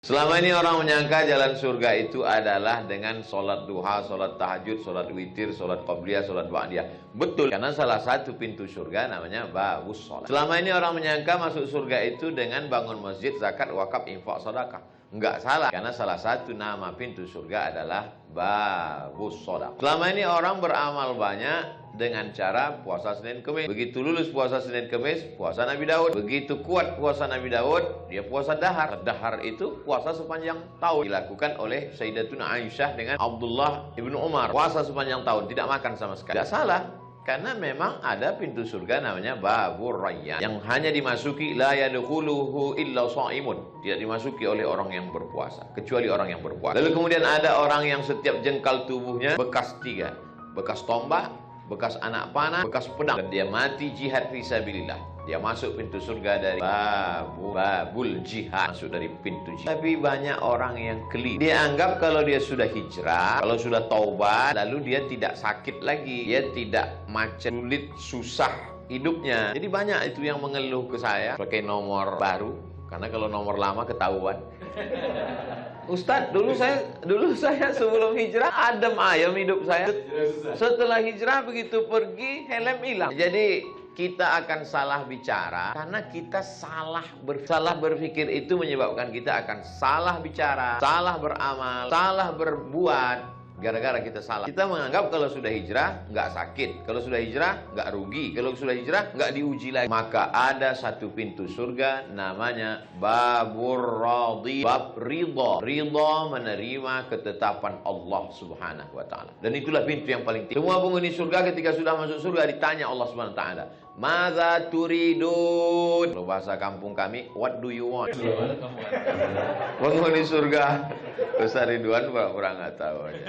Selama ini orang menyangka jalan surga itu adalah dengan sholat duha, sholat tahajud, sholat witir, sholat qabliyah, sholat ba'diyah. Betul, karena salah satu pintu surga namanya babus sholat. Selama ini orang menyangka masuk surga itu dengan bangun masjid, zakat, wakaf, infak, sedekah. Enggak salah, karena salah satu nama pintu surga adalah babus sholat. Selama ini orang beramal banyak dengan cara puasa Senin Kemis. Begitu lulus puasa Senin Kemis, puasa Nabi Daud. Begitu kuat puasa Nabi Daud, dia puasa dahar. Dahar itu puasa sepanjang tahun. Dilakukan oleh Sayyidatuna Aisyah dengan Abdullah ibnu Umar. Puasa sepanjang tahun, tidak makan sama sekali. Tidak salah, karena memang ada pintu surga namanya Babur Rayyan, yang hanya dimasuki la yadkhuluhu illa shaimun. Tidak dimasuki oleh orang yang berpuasa, kecuali orang yang berpuasa. Lalu kemudian ada orang yang setiap jengkal tubuhnya bekas 3, bekas tombak, bekas anak panah, bekas pedang, dan dia mati jihad fisabilillah. Dia masuk pintu surga dari babul jihad, masuk dari pintu jihad. Tapi banyak orang yang keliru. Dia anggap kalau dia sudah hijrah, kalau sudah taubat, lalu dia tidak sakit lagi, dia tidak macet, sulit, susah hidupnya. Jadi banyak itu yang mengeluh ke saya pakai nomor baru, karena kalau nomor lama ketahuan. Ustadz, dulu saya sebelum hijrah adem ayem hidup saya. Setelah hijrah begitu pergi helm hilang. Jadi kita akan salah bicara karena kita salah berpikir, itu menyebabkan kita akan salah bicara, salah beramal, salah berbuat. Gara-gara kita salah. Kita menganggap kalau sudah hijrah nggak sakit, kalau sudah hijrah nggak rugi, kalau sudah hijrah nggak diuji lagi. Maka ada satu pintu surga namanya Babur Radhi, bab ridha. Ridha menerima ketetapan Allah Subhanahu wa taala. Dan itulah pintu yang paling tinggi. Semua penghuni surga ketika sudah masuk surga ditanya Allah Subhanahu wa taala, "Madza turidun?" Kalau bahasa kampung kami, "What do you want?" Penghuni surga Ustaz Ridwan pura-pura nggak tahu aja.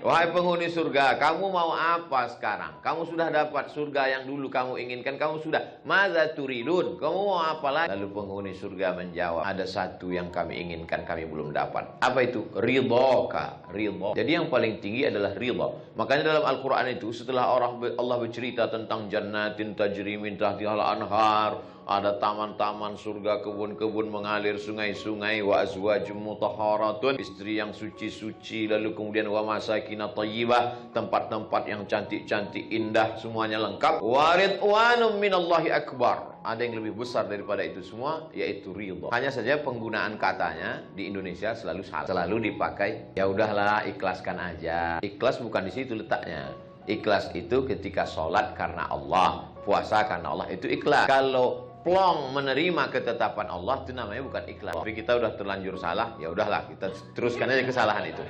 Wahai penghuni surga, kamu mau apa sekarang? Kamu sudah dapat surga yang dulu kamu inginkan, kamu sudah. Madza turidun? Kamu mau apa lagi? Lalu penghuni surga menjawab, ada satu yang kami inginkan, kami belum dapat. Apa itu? Ridhaka. Ridha. Jadi yang paling tinggi adalah ridha. Makanya dalam Al-Quran itu setelah Allah bercerita tentang jannatin tajri min tahtihal anhar, ada taman-taman surga, kebun-kebun mengalir, sungai-sungai, wa azwajum mutahharatun, istri yang suci-suci, lalu kemudian wa masakin thayyibah, tempat-tempat yang cantik-cantik, indah, semuanya lengkap. Wa ridwanum minallahi akbar. Ada yang lebih besar daripada itu semua, yaitu ridha. Hanya saja penggunaan katanya di Indonesia selalu salah. Selalu dipakai, ya udahlah, ikhlaskan aja. Ikhlas bukan di situ letaknya. Ikhlas itu ketika sholat karena Allah, puasa karena Allah, itu ikhlas. Kalau plong menerima ketetapan Allah, itu namanya bukan ikhlas. Tapi kita udah terlanjur salah, ya udahlah, kita teruskan aja kesalahan itu.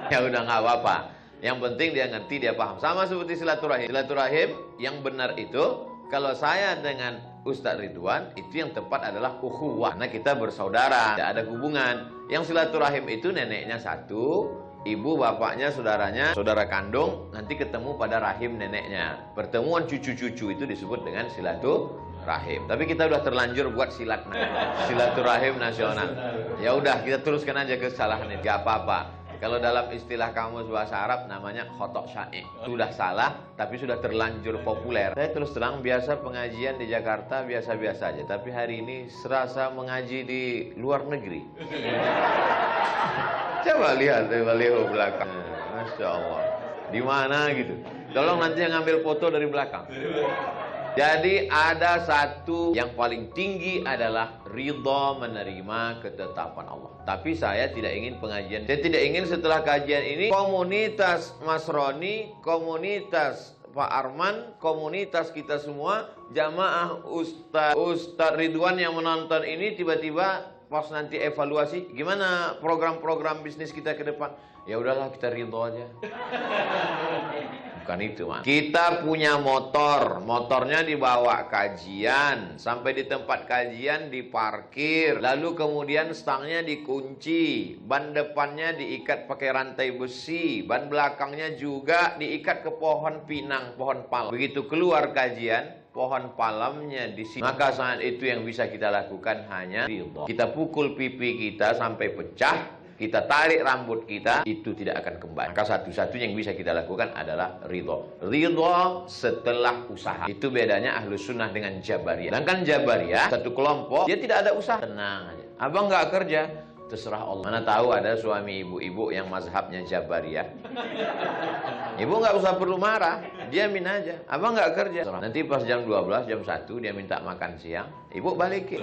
Ya udah, nggak apa-apa. Yang penting dia ngerti, dia paham. Sama seperti silaturahim. Silaturahim yang benar itu, kalau saya dengan Ustadz Ridwan, itu yang tepat adalah ukhuwah, karena kita bersaudara, tidak ada hubungan. Yang silaturahim itu neneknya satu, ibu, bapaknya, saudaranya, saudara kandung, nanti ketemu pada rahim neneknya. Pertemuan cucu-cucu itu disebut dengan silaturahim. Tapi kita udah terlanjur buat silaturahim nasional. Ya udah, kita teruskan aja kesalahan ini, gak apa-apa. Kalau dalam istilah kamus bahasa Arab namanya khotok syai'. Sudah salah, tapi sudah terlanjur populer. Saya terus terang, biasa pengajian di Jakarta biasa-biasa aja. Tapi hari ini serasa mengaji di luar negeri. Coba lihat baliho belakang. Masya Allah. Di mana gitu? Tolong nanti yang ngambil foto dari belakang. Jadi ada satu yang paling tinggi adalah ridha menerima ketetapan Allah. Tapi saya tidak ingin pengajian. Saya tidak ingin setelah kajian ini komunitas Mas Roni, komunitas Pak Arman, komunitas kita semua, jamaah Ustadz Ridwan yang menonton ini tiba-tiba pas nanti evaluasi, gimana program-program bisnis kita ke depan? Ya udahlah, kita ridho aja. Bukan itu, Mas. Kita punya motor, motornya dibawa kajian, sampai di tempat kajian diparkir, lalu kemudian stangnya dikunci, ban depannya diikat pakai rantai besi, ban belakangnya juga diikat ke pohon pinang, pohon palem. Begitu keluar kajian, pohon palemnya di sini. Maka saat itu yang bisa kita lakukan hanya ridha. Kita pukul pipi kita sampai pecah, kita tarik rambut kita, itu tidak akan kembali. Maka satu-satunya yang bisa kita lakukan adalah ridha. Ridha setelah usaha. Itu bedanya Ahlus Sunnah dengan Jabariyah. Sedangkan Jabariyah, satu kelompok, dia tidak ada usaha. Tenang aja. Abang nggak kerja, terserah Allah. Mana tahu ada suami ibu-ibu yang mazhabnya Jabariyah. Ibu nggak usah perlu marah, diamin aja. Abang nggak kerja. Nanti pas jam 12, jam 1 dia minta makan siang, ibu balikin.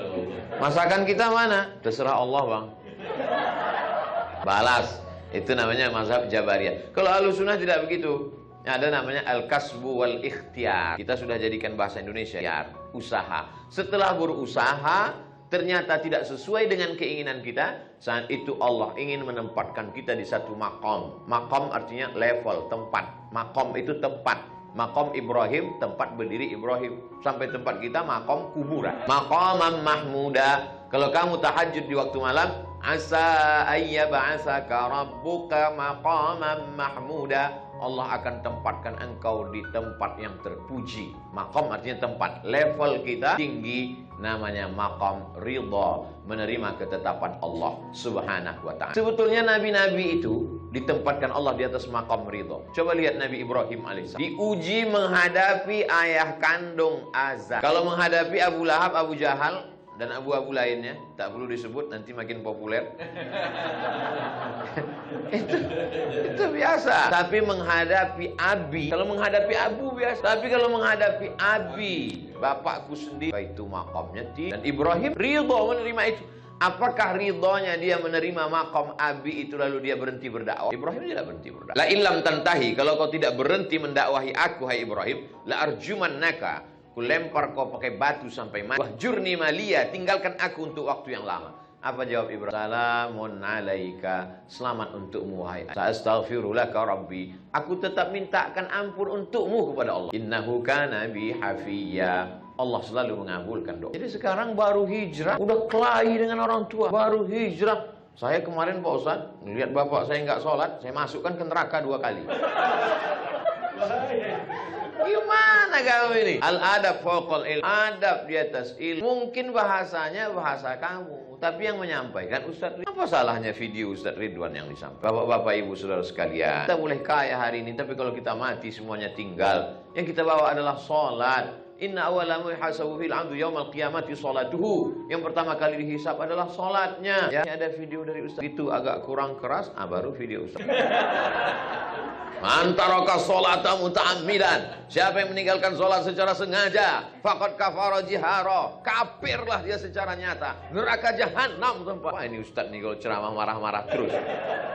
Masakan kita mana? Terserah Allah, Bang. Balas. Itu namanya mazhab Jabariyah. Kalau Ahlussunnah tidak begitu. Ada namanya al-kasbu wal ikhtiar. Kita sudah jadikan bahasa Indonesia ya, usaha. Setelah berusaha ternyata tidak sesuai dengan keinginan kita, saat itu Allah ingin menempatkan kita di satu makom. Makom artinya level, tempat. Makom itu tempat. Makom Ibrahim, tempat berdiri Ibrahim. Sampai tempat kita makom kuburan. Maqaman mahmuda. Kalau kamu tahajud di waktu malam, asa ayyab'asaka rabbuka maqaman mahmuda. Allah akan tempatkan engkau di tempat yang terpuji. Maqam artinya tempat. Level kita tinggi, namanya maqam ridha, menerima ketetapan Allah Subhanahu wa ta'ala. Sebetulnya nabi-nabi itu ditempatkan Allah di atas maqam ridha. Coba lihat Nabi Ibrahim alaihissalam. Diuji menghadapi ayah kandung Azar. Kalau menghadapi Abu Lahab, Abu Jahal, dan abu-abu lainnya, tak perlu disebut, nanti makin populer. itu biasa. Tapi menghadapi Abi, kalau menghadapi Abu biasa. Tapi kalau menghadapi Abi, bapakku sendiri, itu makamnya. Dan Ibrahim ridho menerima itu. Apakah ridhonya dia menerima makam Abi itu lalu dia berhenti berdakwah? Ibrahim tidak berhenti berdakwah. La illam tantahi, kalau kau tidak berhenti mendakwahi aku, hai Ibrahim, la arjumannaka, ku lempar kau pakai batu sampai mati. Wahjurni maliya, tinggalkan aku untuk waktu yang lama. Apa jawab Ibrahim? Salamun alaika, selamat untukmu wahai ayah. Sa'astaghfirulaka rabbi, aku tetap mintakan ampun untukmu kepada Allah. Innahu kana bi hafiyya, Allah selalu mengabulkan doa. Jadi sekarang baru hijrah, udah kelahi dengan orang tua, baru hijrah. Saya kemarin Pak Ustadz, lihat bapak saya nggak sholat, saya masukkan ke neraka 2 kali. Gimana kamu ini? Al-adab fawqal ilm. Adab di atas ilmu. Mungkin bahasanya bahasa kamu, tapi yang menyampaikan Ustadz Ridwan. Apa salahnya video Ustadz Ridwan yang disampaikan? Bapak-bapak, ibu, saudara sekalian, kita boleh kaya hari ini, tapi kalau kita mati semuanya tinggal. Yang kita bawa adalah sholat. Inna awwala ma yuhasabu fil 'abdi yaumal qiyamati sholatuhu. Yang pertama kali dihisab adalah sholatnya. Ya, ada video dari Ustadz itu agak kurang keras, baru video Ustadz. Mantaraka sholata muta'ammidan, siapa yang meninggalkan sholat secara sengaja, faqad kafara jihara, kafirlah dia secara nyata, neraka jahanam tempat. Wah, ini Ustadz nih kalau ceramah marah-marah terus.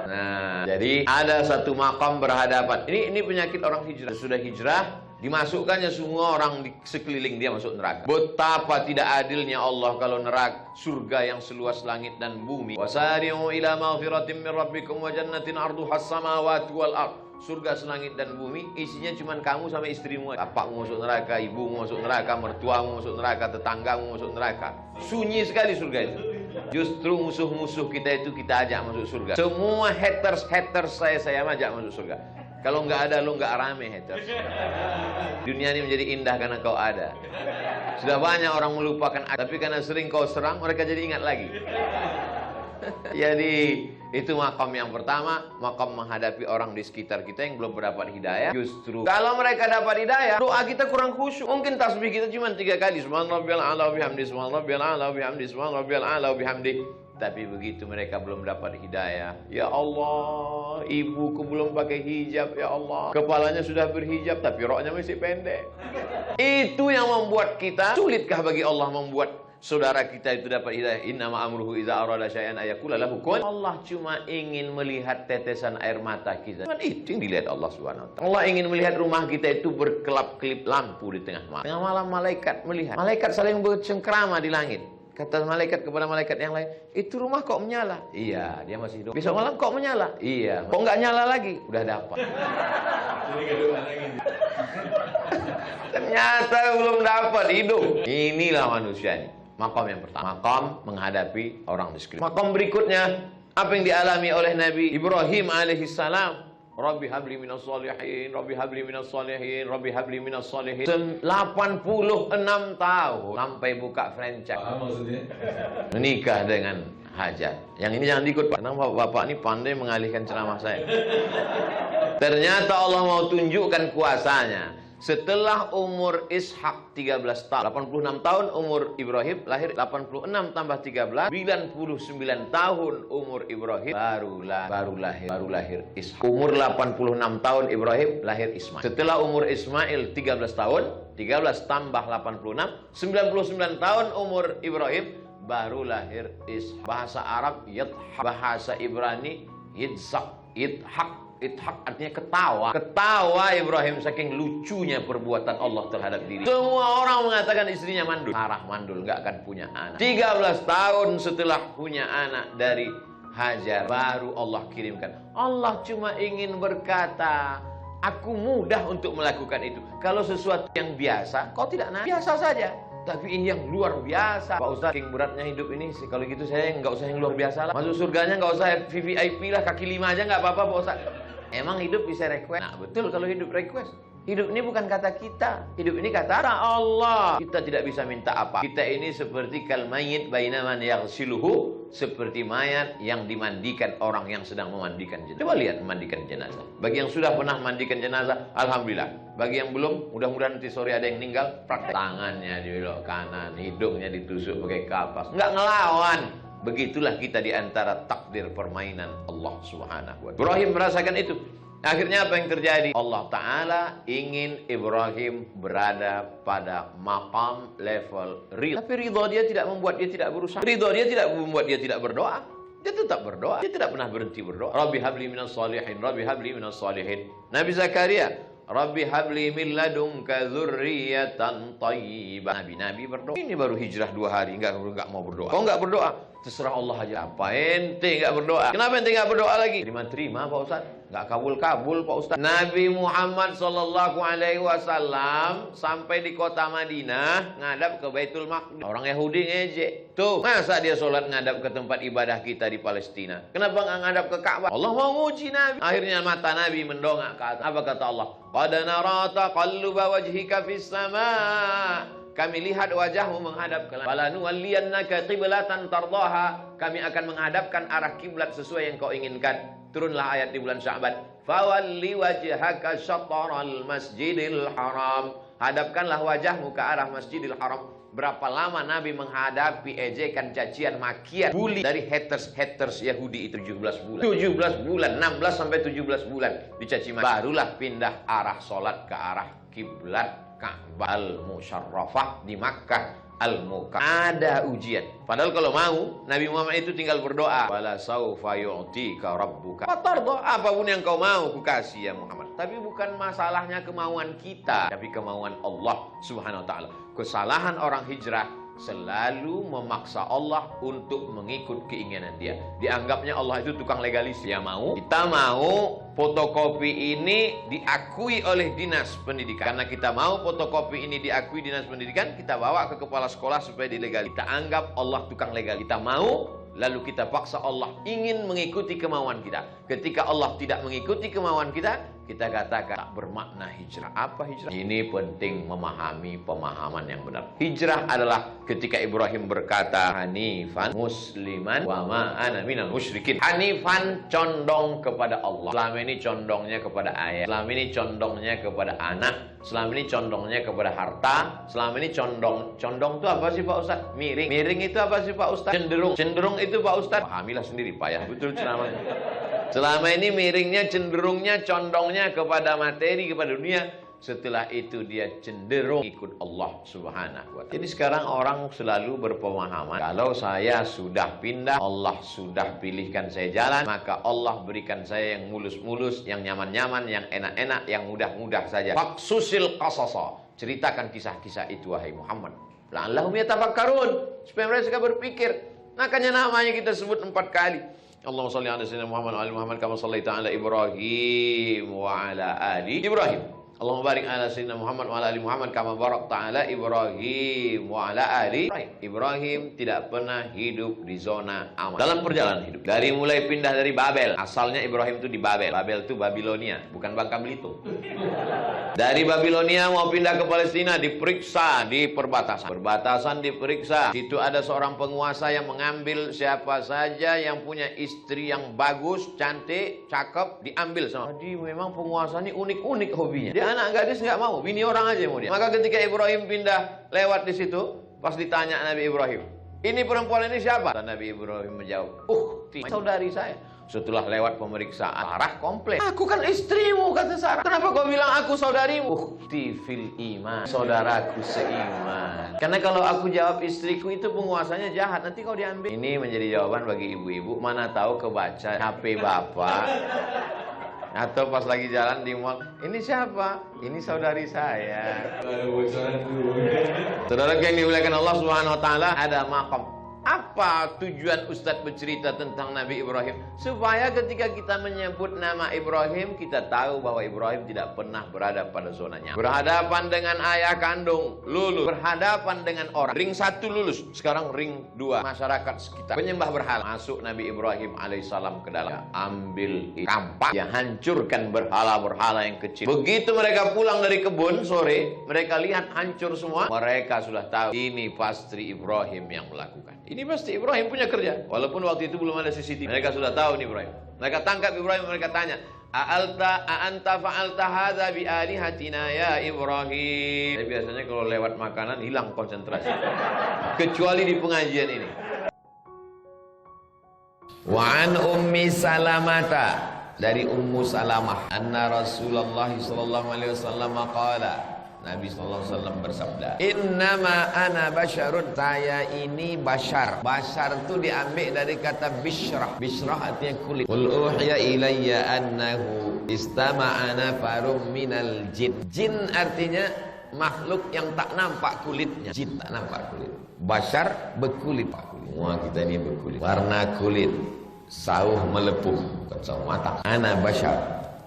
Nah, jadi ada satu makam berhadapan. Ini penyakit orang hijrah. Sudah hijrah, dimasukkannya semua orang di sekeliling dia masuk neraka. Betapa tidak adilnya Allah kalau neraka surga yang seluas langit dan bumi. Wasari'u ila maghfiratin min rabbikum wa jannatin 'arduhas samawati wal ardh. Surga selangit dan bumi, isinya cuma kamu sama istrimu. Bapakmu masuk neraka, ibumu masuk neraka, mertuamu masuk neraka, tetanggamu masuk neraka. Sunyi sekali surga itu. Justru musuh-musuh kita itu kita ajak masuk surga. Semua haters saya ajak masuk surga. Kalau nggak ada lu nggak rame haters. Dunia ini menjadi indah karena kau ada. Sudah banyak orang melupakan, tapi karena sering kau serang, mereka jadi ingat lagi. Jadi itu makam yang pertama, makam menghadapi orang di sekitar kita yang belum mendapat hidayah. Justru kalau mereka dapat hidayah, doa kita kurang khusyuk. Mungkin tasbih kita cuma 3 kali, subhanarabbiyal a'la wa bihamdi, subhanarabbiyal a'la wa bihamdi, subhanarabbiyal a'la wa bihamdi. Tapi begitu mereka belum dapat hidayah, ya Allah, ibuku belum pakai hijab, ya Allah, kepalanya sudah berhijab tapi roknya masih pendek. Itu yang membuat kita, sulitkah bagi Allah membuat saudara kita itu dapat hidayah? Innama amruhu iza arada syai'an ayaqula lahu kun. Allah cuma ingin melihat tetesan air mata kita. Cuma itu yang dilihat Allah Subhanahu wa ta'ala. Allah ingin melihat rumah kita itu berkelap-kelip lampu di tengah malam. Tengah malam malaikat melihat. Malaikat saling bercengkrama di langit. Kata malaikat kepada malaikat yang lain, itu rumah kok menyala? Iya, dia masih hidup. Besok malam kok menyala? Iya. Kok nggak nyala lagi? Udah dapat. Ternyata belum dapat, hidup. Inilah manusia ini. Makam yang pertama, makam menghadapi orang di sekeliling. Makam berikutnya, apa yang dialami oleh Nabi Ibrahim alaihissalam? Rabbi habli minas shalihin, Rabbi habli minas shalihin, Rabbi habli minas shalihin. 86 tahun sampai buka franchise. Maksudnya? Menikah dengan Hajar. Yang ini jangan diikut, Pak. Karena bapak ini pandai mengalihkan ceramah saya. Ternyata Allah mau tunjukkan kuasanya. Setelah umur Ishak 13 tahun, 86 tahun umur Ibrahim, lahir 86 tambah 13, 99 tahun umur Ibrahim, baru lahir Ishak. Umur 86 tahun Ibrahim, lahir Ismail. Setelah umur Ismail 13 tahun, 13 tambah 86, 99 tahun umur Ibrahim, baru lahir Ishak. Bahasa Arab Yidhak, bahasa Ibrani Yitzhak, Idhak artinya ketawa. Ketawa Ibrahim saking lucunya perbuatan Allah terhadap diri. Semua orang mengatakan istrinya mandul. Arah mandul, nggak akan punya anak. 13 tahun setelah punya anak dari Hajar, baru Allah kirimkan. Allah cuma ingin berkata, aku mudah untuk melakukan itu. Kalau sesuatu yang biasa, kau tidak biasa saja. Tapi ini yang luar biasa. Pak Ustaz, saking beratnya hidup ini. Kalau gitu saya nggak usah yang luar biasa lah. Masuk surganya nggak usah VVIP lah, kaki 5 aja nggak apa-apa Pak Ustaz. Emang hidup bisa request? Nah betul kalau hidup request. Hidup ini bukan kata kita. Hidup ini kata Allah. Kita tidak bisa minta apa. Kita ini seperti kal mayyit baina man yaghsiluhu, seperti mayat yang dimandikan orang yang sedang memandikan jenazah. Coba lihat memandikan jenazah. Bagi yang sudah pernah memandikan jenazah, alhamdulillah. Bagi yang belum, mudah-mudahan nanti sore ada yang meninggal, praktek. Tangannya dibelok kanan, hidungnya ditusuk pakai kapas. Enggak ngelawan. Begitulah kita di antara takdir permainan Allah Subhanahu wa Ta'ala. Ibrahim merasakan itu. Akhirnya apa yang terjadi? Allah Ta'ala ingin Ibrahim berada pada maqam level ridha. Tapi ridha dia tidak membuat dia tidak berusaha. Ridha dia tidak membuat dia tidak berdoa. Dia tetap berdoa. Dia tidak pernah berhenti berdoa. Rabbi habli minas salihin. Rabbi habli minas salihin. Nabi Zakaria, Rabbi habli min ladunka dzurriyyatan thayyibah. Nabi berdoa. Ini baru hijrah 2 hari enggak mau berdoa. Kok enggak berdoa? Terserah Allah aja. Apa ente enggak berdoa? Kenapa ente enggak berdoa lagi? Terima Pak Ustaz. Enggak kabul-kabul Pak Ustaz. Nabi Muhammad sallallahu alaihi wasallam sampai di kota Madinah ngadap ke Baitul Maqdis. Orang Yahudi ngejek. Tuh, masa dia sholat ngadap ke tempat ibadah kita di Palestina? Kenapa enggak ngadap ke Ka'bah? Allah mau nguji Nabi. Akhirnya mata Nabi mendongak ke atas. Apa kata Allah? Qad nara taqalluba wajhika fis sama'. Kami lihat wajahmu menghadap ke langit. Falanuwalliyannaka qiblatan tardaha. Kami akan menghadapkan arah kiblat sesuai yang kau inginkan. Turunlah ayat di bulan Sya'ban. Fawalli wajhaka syatral masjidil haram. Hadapkanlah wajahmu ke arah Masjidil Haram. Berapa lama Nabi menghadapi ejekan, cacian, makian, bully dari haters Yahudi itu 17 bulan. 17 bulan, 16 sampai 17 bulan dicaci maki. Barulah pindah arah salat ke arah kiblat Ka'bah al-Musyarrafah di Makkah al-Mukarramah. Ada ujian. Padahal kalau mau, Nabi Muhammad itu tinggal berdoa. Wala saufa yu'tika rabbuka fatarda. Apapun yang kau mau, ku kasih ya Muhammad. Tapi bukan masalahnya kemauan kita, tapi kemauan Allah Subhanahu wa Ta'ala. Kesalahan orang hijrah selalu memaksa Allah untuk mengikut keinginan dia. Dianggapnya Allah itu tukang legalis. Dia mau, kita mau fotokopi ini diakui oleh dinas pendidikan. Karena kita mau fotokopi ini diakui dinas pendidikan, kita bawa ke kepala sekolah supaya dilegal. Kita anggap Allah tukang legal. Kita mau, lalu kita paksa Allah ingin mengikuti kemauan kita. Ketika Allah tidak mengikuti kemauan kita, kita katakan tak bermakna hijrah. Apa hijrah? Ini penting memahami pemahaman yang benar. Hijrah adalah ketika Ibrahim berkata, Hanifan musliman wa ma ana minal musyrikin. Hanifan condong kepada Allah. Selama ini condongnya kepada ayah. Selama ini condongnya kepada anak. Selama ini condongnya kepada harta. Selama ini condong itu apa sih Pak Ustaz? Miring itu apa sih Pak Ustaz? Cenderung itu Pak Ustaz. Pahamilah sendiri payah betul ceramahnya. Selama ini miringnya, cenderungnya, condongnya kepada materi, kepada dunia. Setelah itu dia cenderung ikut Allah Subhanahu wa Ta'ala. Jadi sekarang orang selalu berpemahaman, kalau saya sudah pindah, Allah sudah pilihkan saya jalan, maka Allah berikan saya yang mulus-mulus, yang nyaman-nyaman, yang enak-enak, yang mudah-mudah saja. Faqsusil qasasa. Ceritakan kisah-kisah itu wahai Muhammad. La'allahum yatafakkarun. Supaya mereka berpikir. Makanya namanya kita sebut 4 kali. Allahumma shalli ala sayyidina Muhammad wa ali Muhammad kama shallaita ala Ibrahim wa ala ali Ibrahim. Allahumma barik ala sayyidina Muhammad wa ala ali Muhammad kama barakta ala Ibrahim wa ala ali Ibrahim. Ibrahim tidak pernah hidup di zona aman dalam perjalanan hidup. Dari mulai pindah dari Babel, asalnya Ibrahim itu di Babel. Babel itu Babilonia, bukan Bangka Belitung. Dari Babilonia mau pindah ke Palestina, diperiksa di perbatasan. Perbatasan diperiksa. Situ ada seorang penguasa yang mengambil siapa saja yang punya istri yang bagus, cantik, cakep, diambil sama. Jadi memang penguasa ini unik-unik hobinya. Dia anak gadis nggak mau, bini orang aja mau dia. Maka ketika Ibrahim pindah lewat di situ, pas ditanya Nabi Ibrahim, ini perempuan ini siapa? Dan Nabi Ibrahim menjawab, saudari saya. Setelah lewat pemeriksaan, Sarah komplain. Aku kan istrimu, kata Sarah. Kenapa kau bilang aku saudarimu? Ukhti fil iman, saudaraku seiman. Karena kalau aku jawab istriku itu penguasanya jahat, nanti kau diambil. Ini menjadi jawaban bagi ibu-ibu. Mana tahu kebaca HP bapak. Atau pas lagi jalan di mall, ini siapa? Ini saudari saya. Saudara yang dimuliakan Allah Subhanahu wa taala, ada maqam. Apa tujuan Ustadz bercerita tentang Nabi Ibrahim? Supaya ketika kita menyebut nama Ibrahim, kita tahu bahwa Ibrahim tidak pernah berada pada zona nyaman. Berhadapan dengan ayah kandung, lulus. Berhadapan dengan orang, ring 1 lulus. Sekarang ring 2, masyarakat sekitar penyembah berhala. Masuk Nabi Ibrahim alaihissalam ke dalam, ambil kampak, yang hancurkan berhala-berhala yang kecil. Begitu mereka pulang dari kebun sore, mereka lihat hancur semua. Mereka sudah tahu ini pasti Ibrahim yang melakukan. Ini pasti Ibrahim punya kerja. Walaupun waktu itu belum ada CCTV. Mereka sudah tahu nih Ibrahim. Mereka tangkap Ibrahim, mereka tanya, a'anta fa'alta hadza bi alihatina ya Ibrahim. Jadi biasanya kalau lewat makanan hilang konsentrasi. Kecuali di pengajian ini. Wa an Ummi Salamata, dari Ummu Salamah, anna Rasulullah sallallahu alaihi wasallam qala, Nabi SAW bersabda, innama ana basyarun, saya ini bashar. Bashar itu diambil dari kata bishrah. Bishrah artinya kulit. Qul uhiya ilayya annahu istama'ana farum minal jin. Jin artinya makhluk yang tak nampak kulitnya. Jin tak nampak kulit. Bashar berkulit. Semua kita ini berkulit. Warna kulit, sauh melepung, bukan sauh mata. Ana bashar,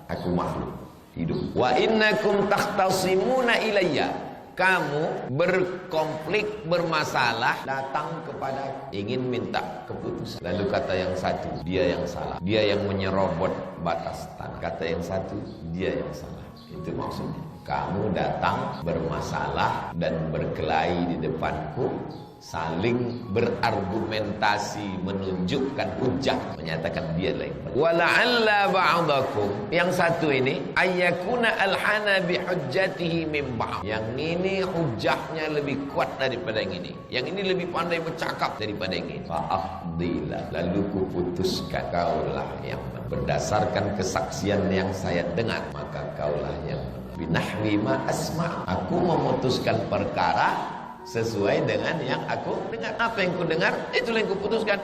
aku makhluk hidup. Wa innakum takhtasimuna ilayya, kamu berkonflik, bermasalah, datang kepada ingin minta keputusan. Lalu kata yang satu, dia yang salah, dia yang menyerobot batas tanah. Kata yang satu, dia yang salah. Itu maksudnya. Kamu datang bermasalah dan berkelahi di depanku, saling berargumentasi, menunjukkan hujah, menyatakan dia lain. Wala'alla ba'dakum, yang satu ini ayyakuna alhana bihujjatihi min ba'd, yang ini hujahnya lebih kuat daripada yang ini, yang ini lebih pandai bercakap daripada yang ini. Fa'afdilah, lalu kuputuskan, kaulah yang berdasarkan kesaksian yang saya dengar, maka kaulah yang binahwi ma asma', aku memutuskan perkara sesuai dengan yang aku dengar. Apa yang ku dengar, itulah yang ku putuskan.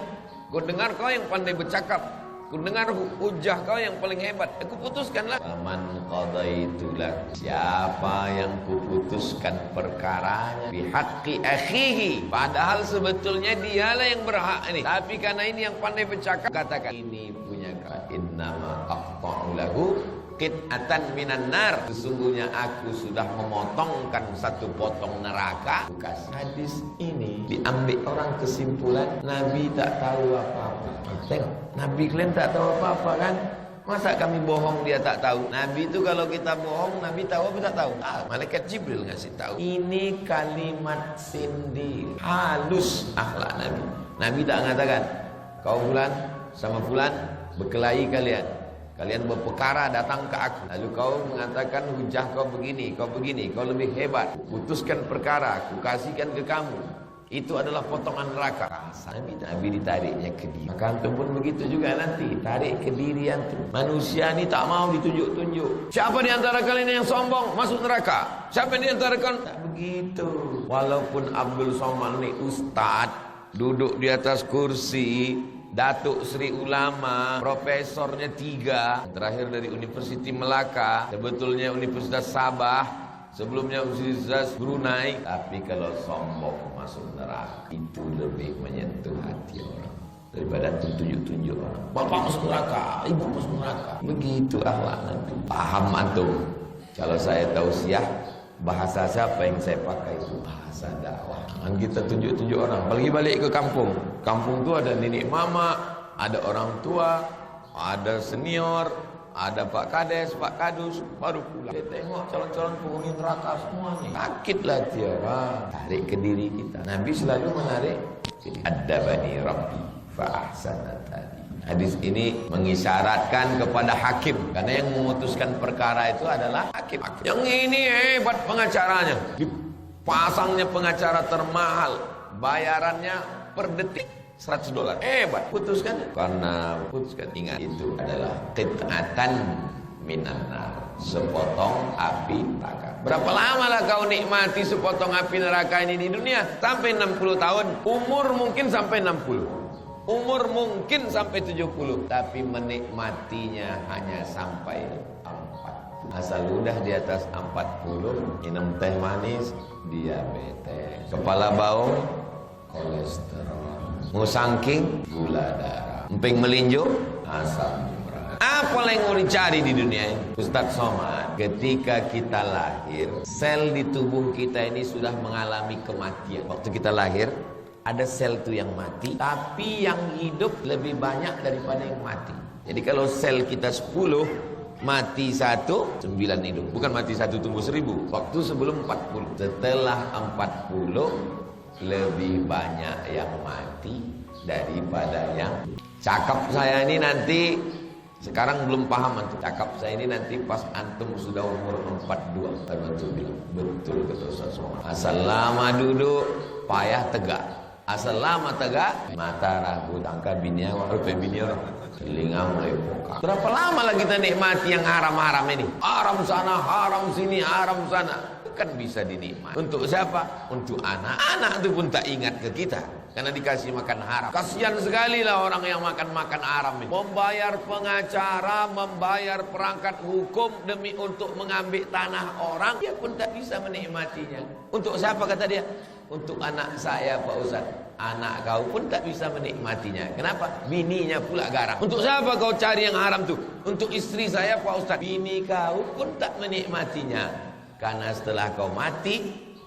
Ku dengar kau yang pandai bercakap, ku dengar hujah kau yang paling hebat, aku putuskanlah. Faman qadaitu lak, siapa yang ku putuskan perkaranya bihaqqi akhihi, padahal sebetulnya dialah yang berhak ini, tapi karena ini yang pandai bercakap, katakan ini punya kata, innama aqta'u lahu qit'atan minan nar, sesungguhnya aku sudah memotongkan satu potong neraka. Hadis ini diambil orang kesimpulan Nabi tak tahu apa-apa. Tengok, Nabi kalian tak tahu apa-apa kan? Masa kami bohong dia tak tahu? Nabi itu kalau kita bohong, Nabi tahu apa tak tahu? Malaikat Jibril ngasih tahu. Ini kalimat sindir, halus akhlak Nabi. Nabi tak mengatakan, kau fulan sama fulan berkelahi kalian, kalian berperkara datang ke aku, lalu kau mengatakan hujah kau begini, kau lebih hebat, putuskan perkara, aku kasihkan ke kamu. Itu adalah potongan neraka. Nabi ditariknya ke diri. Maka antum pun begitu juga nanti, tarik ke diri antum. Manusia ni tak mau ditunjuk-tunjuk. Siapa di antara kalian yang sombong masuk neraka? Siapa di antara kalian? Tak begitu. Walaupun Abdul Somad ni ustaz, duduk di atas kursi, Datuk Sri Ulama, profesornya 3, terakhir dari Universiti Melaka, sebetulnya Universitas Sabah, sebelumnya Universitas Brunei. Tapi kalau sombong masuk neraka, itu lebih menyentuh hati orang daripada tunjuk-tunjuk orang. Bapak masuk neraka, ibu masuk neraka. Begitu akhlak Nabi. Paham antum? Kalau saya tausiah, bahasa siapa yang saya pakai itu bahasa dakwah. Jangan kita tunjuk-tunjuk orang. Apalagi balik ke kampung. Kampung tu ada nenek mama, ada orang tua, ada senior, ada Pak Kades, Pak Kadus, baru pulang. Kita tengok calon-calon penghuni neraka semuanya. Sakitlah hati orang. Tarik ke diri kita. Nabi selalu menarik. Adabani Rabbi fa ahsana tadi. Hadis ini mengisyaratkan kepada hakim, karena yang memutuskan perkara itu adalah hakim. Yang ini hebat pengacaranya, dipasangnya pengacara termahal, bayarannya per detik $100. Hebat, putuskan. Karena putuskan, ingat itu adalah qit'atan minan nar, sepotong api neraka. Berapa lama lah kau nikmati sepotong api neraka ini di dunia? Sampai 60 tahun. Umur mungkin sampai 60. Umur mungkin sampai 70. Tapi menikmatinya hanya sampai 4. Asal udah di atas 40, minum teh manis, diabetes. Kepala bau, kolesterol. Musangking, gula darah. Emping melinjo, asam. Apa yang mau dicari di dunia ini? Ustadz Somad, ketika kita lahir, sel di tubuh kita ini sudah mengalami kematian. Waktu kita lahir, ada sel itu yang mati, tapi yang hidup lebih banyak daripada yang mati. Jadi kalau sel kita 10, mati 1, 9 hidup. Bukan mati 1 tumbuh 1000. Waktu sebelum 40. Setelah 40, lebih banyak yang mati daripada yang. Cakap saya ini nanti, sekarang belum paham antum. Cakap saya ini nanti pas antum sudah umur 42. Baru antum bilang, betul kata Ustaz Somad. Asal lama duduk, payah tegak. Asal lama tegak, mata ragu, tangka bini awak, rupa bini orang. Telinga mulai pokak. Berapa lama lagi kita nikmati yang haram-haram ini? Haram sana, haram sini, haram sana. Kan bisa dinikmati. Untuk siapa? Untuk anak. Anak itu pun tak ingat ke kita, karena dikasih makan haram. Kasihan sekali lah orang yang makan haram ini. Membayar pengacara, membayar perangkat hukum demi untuk mengambil tanah orang, dia pun tak bisa menikmatinya. Untuk siapa kata dia? Untuk anak saya Pak Ustaz. Anak kau pun tak bisa menikmatinya. Kenapa? Bininya pula garang. Untuk siapa kau cari yang haram tuh? Untuk istri saya Pak Ustaz. Bini kau pun tak menikmatinya. Karena setelah kau mati,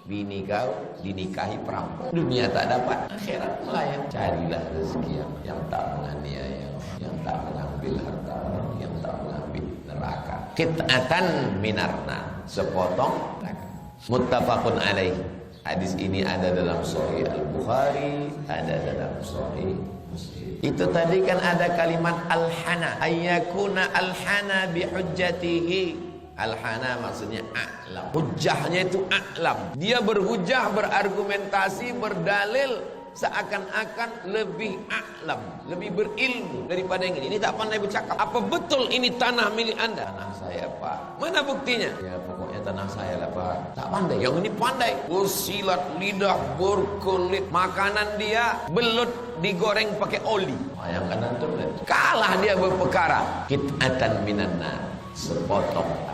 bini kau dinikahi perampok. Dunia tak dapat, akhirat melayang. Carilah rezeki yang tak menganiaya, yang tak mengambil harta orang, yang tak mengambil neraka. Qit'atan minarna, sepotong neraka. Muttafaqun alaih. Hadis ini ada dalam Sahih Al-Bukhari, ada dalam Sahih Muslim. Itu tadi kan ada kalimat al-hana, ayyakuna al-hana bihujjatihi. Al-hana maksudnya a'lam. Hujjahnya itu a'lam. Dia berhujjah, berargumentasi, berdalil seakan-akan lebih a'lam, lebih berilmu daripada yang ini. Ini tak pandai bercakap. Apa betul ini tanah milik anda? Tanah saya Pak. Mana buktinya? Ya pokoknya tanah saya lah Pak. Tak pandai. Yang ini pandai. Bersilat lidah, berkelit. Makanan dia belut digoreng pakai oli. Bayangkan antum. Kalah dia berperkara. Qit'atan minanna, sepotong api.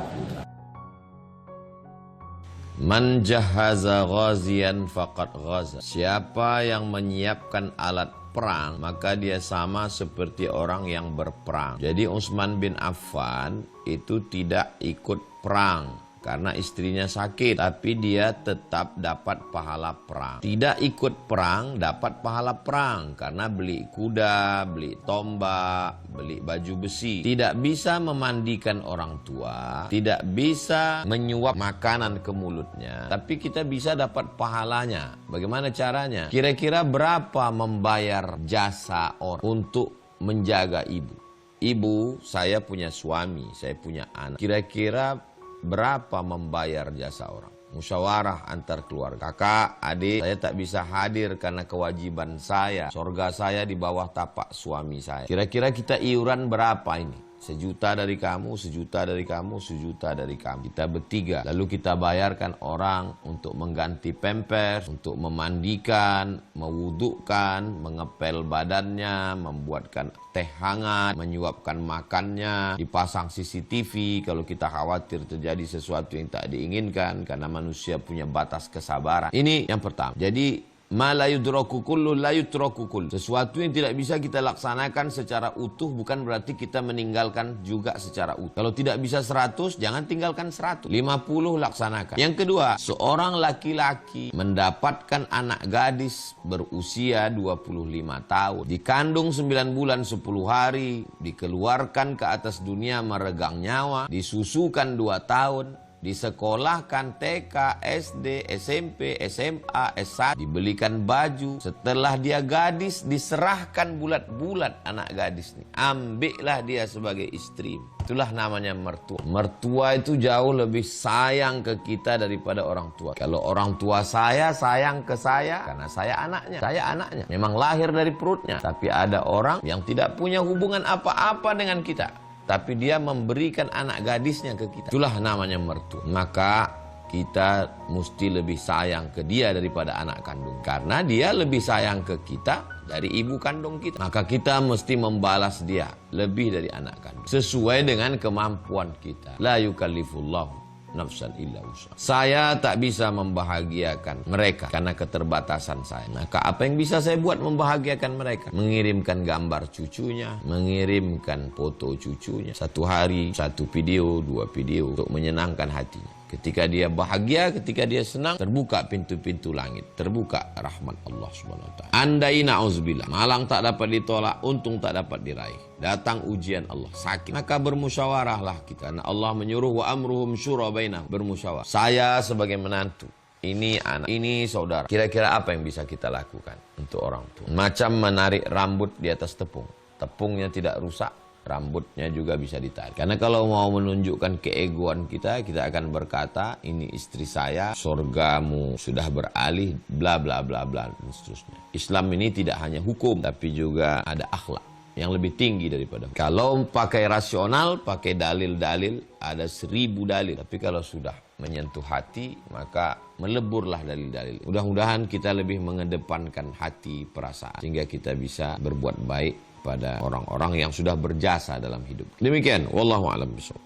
Man jahaza ghazian faqad ghaza. Siapa yang menyiapkan alat perang, maka dia sama seperti orang yang berperang. Jadi Utsman bin Affan itu tidak ikut perang karena istrinya sakit, tapi dia tetap dapat pahala perang. Tidak ikut perang dapat pahala perang karena beli kuda, beli tombak, beli baju besi. Tidak bisa memandikan orang tua, tidak bisa menyuap makanan ke mulutnya, tapi kita bisa dapat pahalanya. Bagaimana caranya? Kira-kira berapa membayar jasa orang untuk menjaga ibu? Ibu, saya punya suami, saya punya anak. Kira-kira berapa membayar jasa orang? Musyawarah antar keluarga. Kakak, adik, saya tak bisa hadir karena kewajiban saya. Sorga saya di bawah tapak suami saya. Kira-kira kita iuran berapa ini? 1 juta dari kamu, 1 juta dari kamu, 1 juta dari kamu. Kita bertiga. Lalu kita bayarkan orang untuk mengganti pampers, untuk memandikan, mewudukkan, mengepel badannya, membuatkan teh hangat, menyuapkan makannya, dipasang CCTV kalau kita khawatir terjadi sesuatu yang tak diinginkan, karena manusia punya batas kesabaran. Ini yang pertama. Jadi ma la yudraku kullu la yutraku kullu. Sesuatu yang tidak bisa kita laksanakan secara utuh bukan berarti kita meninggalkan juga secara utuh. Kalau tidak bisa 100, jangan tinggalkan 100. 50 laksanakan. Yang kedua, seorang laki-laki mendapatkan anak gadis berusia 25 tahun, dikandung 9 bulan 10 hari, dikeluarkan ke atas dunia meregang nyawa, disusukan 2 tahun. disekolahkan TK, SD, SMP, SMA, S1, dibelikan baju. Setelah dia gadis, diserahkan bulat-bulat anak gadis nih. Ambillah dia sebagai istri. Itulah namanya mertua. Mertua itu jauh lebih sayang ke kita daripada orang tua. Kalau orang tua saya sayang ke saya karena saya anaknya. Memang lahir dari perutnya. Tapi ada orang yang tidak punya hubungan apa-apa dengan kita, tapi dia memberikan anak gadisnya ke kita. Itulah namanya mertua. Maka kita mesti lebih sayang ke dia daripada anak kandung. Karena dia lebih sayang ke kita dari ibu kandung kita. Maka kita mesti membalas dia lebih dari anak kandung. Sesuai dengan kemampuan kita. La yukallifullahu nafsan illa usaha. Saya tak bisa membahagiakan mereka karena keterbatasan saya. Maka apa yang bisa saya buat membahagiakan mereka? Mengirimkan gambar cucunya, mengirimkan foto cucunya. Satu hari, 1 video, 2 video untuk menyenangkan hatinya. Ketika dia bahagia, ketika dia senang, terbuka pintu-pintu langit, terbuka rahmat Allah SWT. Andai na'udzubillah, malang tak dapat ditolak, untung tak dapat diraih. Datang ujian Allah, sakit. Maka bermusyawarahlah kita. Nah, Allah menyuruh wa amruhum syura bainahum, bermusyawarah. Saya sebagai menantu, ini anak, ini saudara. Kira-kira apa yang bisa kita lakukan untuk orang tua? Macam menarik rambut di atas tepung. Tepungnya tidak rusak, rambutnya juga bisa ditarik. Karena kalau mau menunjukkan keegoan kita akan berkata, ini istri saya, surgamu sudah beralih, bla bla bla bla, dan seterusnya. Islam ini tidak hanya hukum, tapi juga ada akhlak yang lebih tinggi daripada. Kalau pakai rasional, pakai dalil-dalil, ada 1000 dalil. Tapi kalau sudah menyentuh hati, maka meleburlah dalil-dalil. Mudah-mudahan kita lebih mengedepankan hati, perasaan, sehingga kita bisa berbuat baik pada orang-orang yang sudah berjasa dalam hidup. Demikian, wallahu a'lam bishawab.